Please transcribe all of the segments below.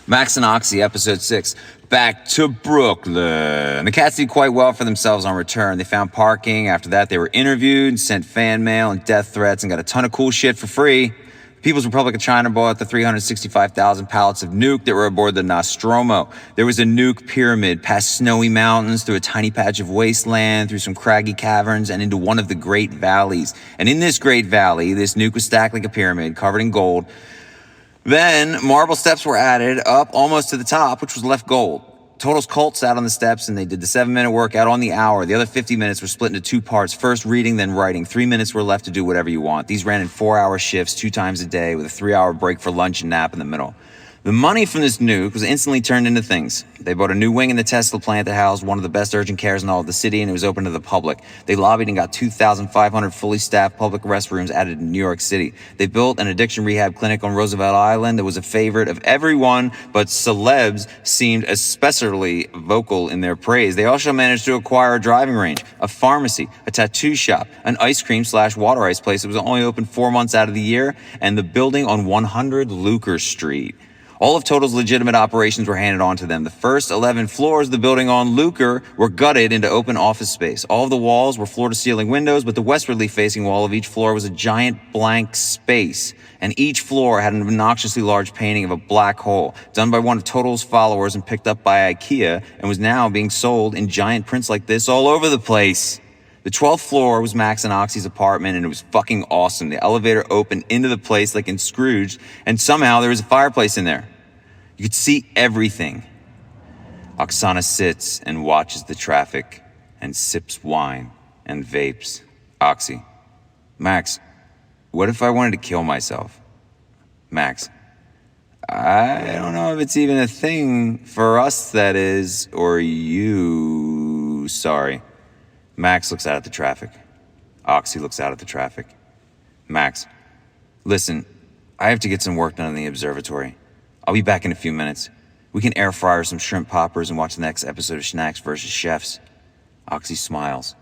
Max and Oxy, episode 6. Back to Brooklyn. The cats did quite well for themselves on return. They found parking. After that, they were interviewed, sent fan mail and death threats, and got a ton of cool shit for free. The People's Republic of China bought the 365,000 pallets of nuke that were aboard the Nostromo. There was a nuke pyramid past snowy mountains, through a tiny patch of wasteland, through some craggy caverns, and into one of the Great Valleys. And in this Great Valley, this nuke was stacked like a pyramid, covered in gold. Then marble steps were added up almost to the top, which was left gold. Total's cult sat on the steps and they did the 7-minute workout on the hour. The other 50 minutes were split into 2 parts. First reading, then writing. 3 minutes were left to do whatever you want. These ran in 4-hour shifts 2 times a day with a 3-hour break for lunch and nap in the middle. The money from this nuke was instantly turned into things. They bought a new wing in the Tesla plant that housed one of the best urgent cares in all of the city, and it was open to the public. They lobbied and got 2,500 fully staffed public restrooms added in New York City. They built an addiction rehab clinic on Roosevelt Island that was a favorite of everyone, but celebs seemed especially vocal in their praise. They also managed to acquire a driving range, a pharmacy, a tattoo shop, an ice cream/water ice place that was only open 4 months out of the year, and the building on 100 Lucre Street. All of Total's legitimate operations were handed on to them. The first 11 floors of the building on Lucre were gutted into open office space. All of the walls were floor-to-ceiling windows, but the westwardly facing wall of each floor was a giant blank space. And each floor had an obnoxiously large painting of a black hole, done by one of Total's followers and picked up by IKEA, and was now being sold in giant prints like this all over the place. The 12th floor was Max and Oxy's apartment, and it was fucking awesome. The elevator opened into the place like in Scrooge, and somehow there was a fireplace in there. You could see everything. Oksana sits and watches the traffic and sips wine and vapes. Oxy: Max, what if I wanted to kill myself? Max: I don't know if it's even a thing for us, that is, or you. Sorry. Max looks out at the traffic. Oxy looks out at the traffic. Max: Listen, I have to get some work done in the observatory. I'll be back in a few minutes. We can air fryer some shrimp poppers and watch the next episode of Schnacks vs. Chefs. Oxy smiles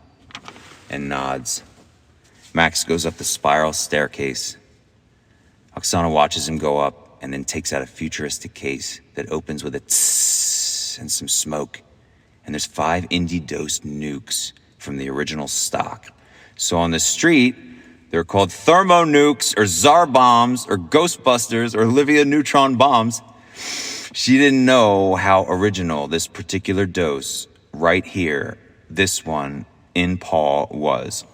and nods. Max goes up the spiral staircase. Oksana watches him go up and then takes out a futuristic case that opens with a tss and some smoke. And there's 5 indie-dosed nukes from the original stock. So on the street, they're called thermo nukes or Tsar bombs or Ghostbusters or Olivia neutron bombs. She didn't know how original this particular dose right here, this one in Paul, was.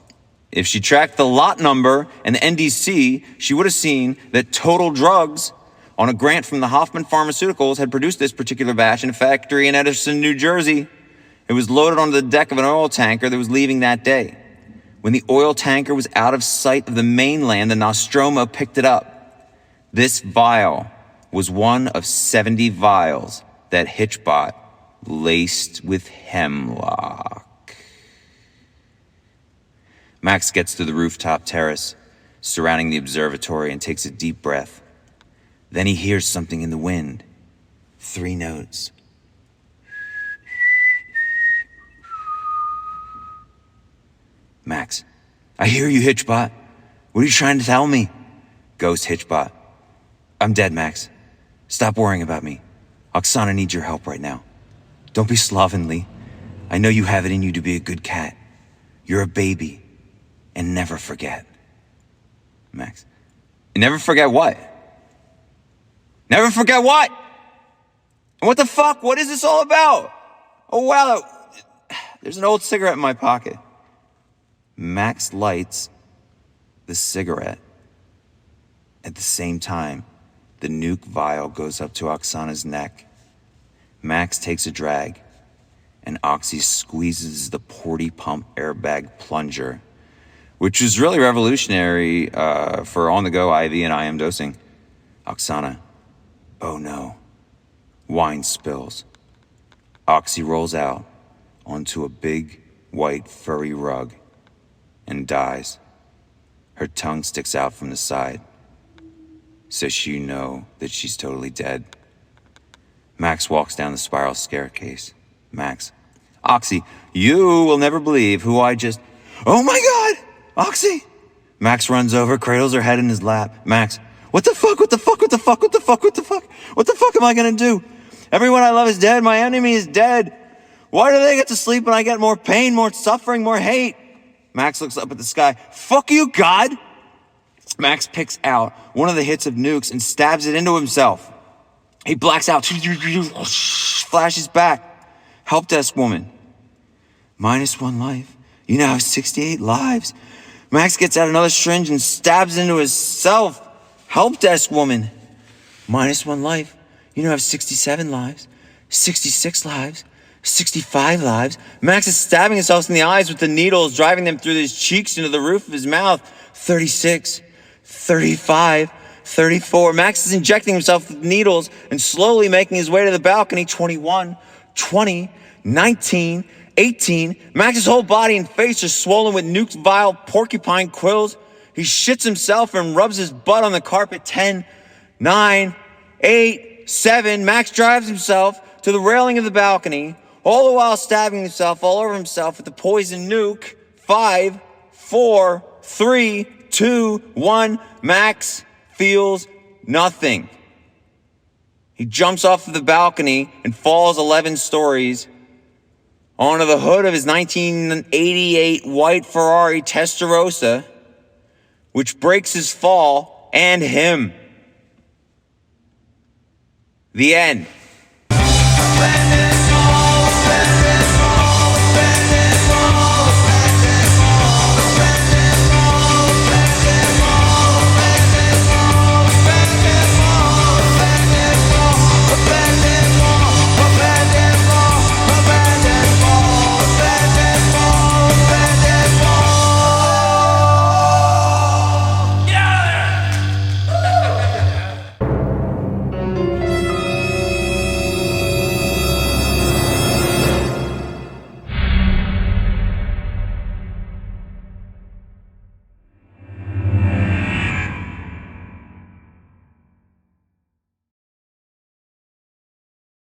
If she tracked the lot number and the NDC, she would have seen that Total Drugs, on a grant from the Hoffman Pharmaceuticals, had produced this particular batch in a factory in Edison, New Jersey. It was loaded onto the deck of an oil tanker that was leaving that day. When the oil tanker was out of sight of the mainland, the Nostromo picked it up. This vial was one of 70 vials that Hitchbot laced with hemlock. Max gets to the rooftop terrace surrounding the observatory and takes a deep breath. Then he hears something in the wind. 3 notes. Max: I hear you, Hitchbot. What are you trying to tell me? Ghost Hitchbot: I'm dead, Max. Stop worrying about me. Oksana needs your help right now. Don't be slovenly. I know you have it in you to be a good cat. You're a baby. And never forget. Max: Never forget what? Never forget what? And what the fuck? What is this all about? Oh, wow. There's an old cigarette in my pocket. Max lights the cigarette. At the same time, the nuke vial goes up to Oksana's neck. Max takes a drag, and Oxy squeezes the Porty Pump airbag plunger, which is really revolutionary for on-the-go IV and IM dosing. Oksana: Oh no. Wine spills. Oxy rolls out onto a big, white, furry rug and dies. Her tongue sticks out from the side, so you know that she's totally dead. Max walks down the spiral staircase. Max: Oxy, you will never believe who I just... Oh my God, Oxy! Max runs over, cradles her head in his lap. Max: What the fuck, what the fuck, what the fuck, what the fuck, what the fuck? What the fuck am I gonna do? Everyone I love is dead. My enemy is dead. Why do they get to sleep and I get more pain, more suffering, more hate? Max looks up at the sky. Fuck you, God! Max picks out one of the hits of nukes and stabs it into himself. He blacks out. Flashes back. Help desk woman. -1 life. You now have 68 lives. Max gets out another syringe and stabs into himself. Help desk woman. -1 life. You now have 67 lives. 66 lives. 65 lives. Max is stabbing himself in the eyes with the needles, driving them through his cheeks into the roof of his mouth. 36. 35. 34. Max is injecting himself with needles and slowly making his way to the balcony. 21, 20, 19, 18. Max's whole body and face are swollen with Nuke's vile porcupine quills. He shits himself and rubs his butt on the carpet. 10, 9, 8, 7. Max drives himself to the railing of the balcony, all the while stabbing himself all over himself with the poison nuke. 5, 4, 3, 2, 1. Max feels nothing. He jumps off of the balcony and falls 11 stories onto the hood of his 1988 white Ferrari Testarossa, which breaks his fall and him. The end.